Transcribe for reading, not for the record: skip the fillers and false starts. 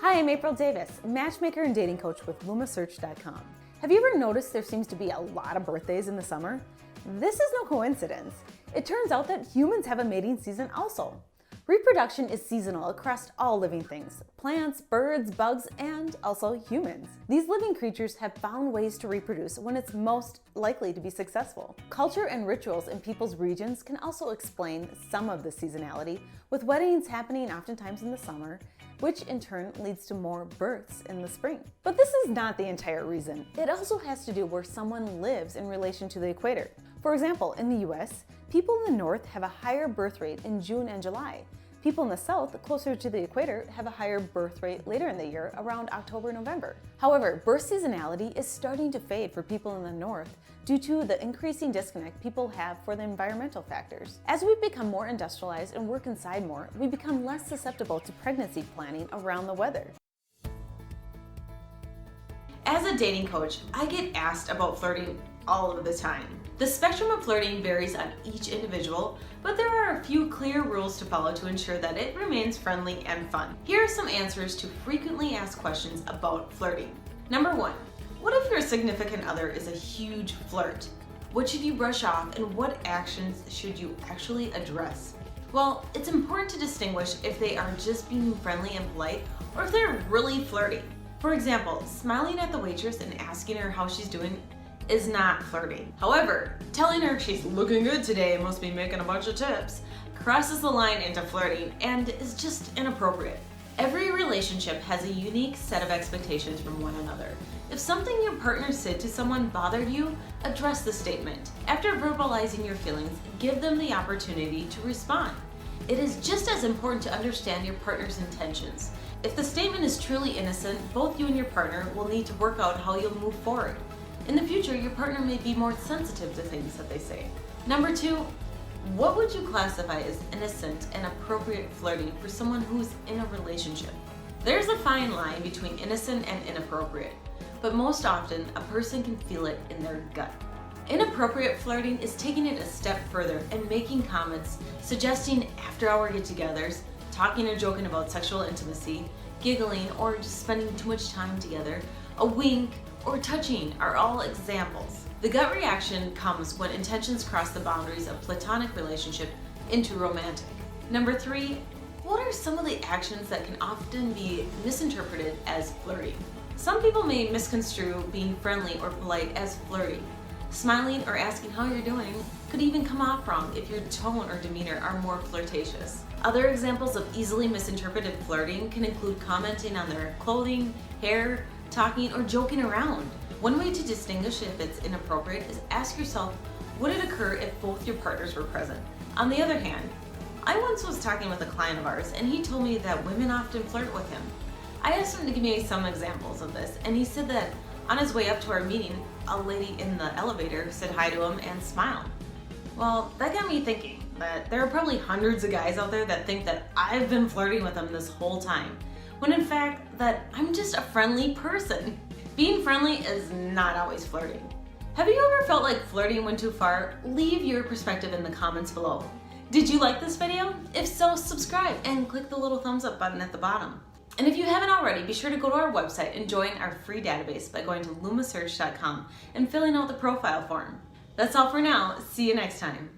Hi, I'm April Davis, matchmaker and dating coach with LumaSearch.com. Have you ever noticed there seems to be a lot of birthdays in the summer? This is no coincidence. It turns out that humans have a mating season also. Reproduction is seasonal across all living things, plants, birds, bugs, and also humans. These living creatures have found ways to reproduce when it's most likely to be successful. Culture and rituals in people's regions can also explain some of the seasonality, with weddings happening oftentimes in the summer, which in turn leads to more births in the spring. But this is not the entire reason. It also has to do where someone lives in relation to the equator. For example, in the US, people in the north have a higher birth rate in June and July. People in the south, closer to the equator, have a higher birth rate later in the year, around October, November. However, birth seasonality is starting to fade for people in the north due to the increasing disconnect people have for the environmental factors. As we become more industrialized and work inside more, we become less susceptible to pregnancy planning around the weather. As a dating coach, I get asked about flirting all of the time. The spectrum of flirting varies on each individual, but there are a few clear rules to follow to ensure that it remains friendly and fun. Here are some answers to frequently asked questions about flirting. Number 1, what if your significant other is a huge flirt? What should you brush off and what actions should you actually address? Well, it's important to distinguish if they are just being friendly and polite or if they're really flirting. For example, smiling at the waitress and asking her how she's doing is not flirting. However, telling her she's looking good today and must be making a bunch of tips crosses the line into flirting and is just inappropriate. Every relationship has a unique set of expectations from one another. If something your partner said to someone bothered you, address the statement. After verbalizing your feelings, give them the opportunity to respond. It is just as important to understand your partner's intentions. If the statement is truly innocent, both you and your partner will need to work out how you'll move forward. In the future, your partner may be more sensitive to things that they say. Number 2, what would you classify as innocent and appropriate flirting for someone who's in a relationship? There's a fine line between innocent and inappropriate, but most often a person can feel it in their gut. Inappropriate flirting is taking it a step further and making comments suggesting after-hour get-togethers, talking or joking about sexual intimacy, giggling, or just spending too much time together. A wink or touching are all examples. The gut reaction comes when intentions cross the boundaries of platonic relationship into romantic. Number 3, what are some of the actions that can often be misinterpreted as flirting? Some people may misconstrue being friendly or polite as flirting. Smiling or asking how you're doing could even come off wrong if your tone or demeanor are more flirtatious. Other examples of easily misinterpreted flirting can include commenting on their clothing, hair, talking, or joking around. One way to distinguish if it's inappropriate is ask yourself, would it occur if both your partners were present? On the other hand, I once was talking with a client of ours and he told me that women often flirt with him. I asked him to give me some examples of this, and he said that on his way up to our meeting, a lady in the elevator said hi to him and smiled. Well, that got me thinking that there are probably hundreds of guys out there that think that I've been flirting with them this whole time, when in fact that I'm just a friendly person. Being friendly is not always flirting. Have you ever felt like flirting went too far? Leave your perspective in the comments below. Did you like this video? If so, subscribe and click the little thumbs up button at the bottom. And if you haven't already, be sure to go to our website and join our free database by going to LumaSearch.com and filling out the profile form. That's all for now. See you next time.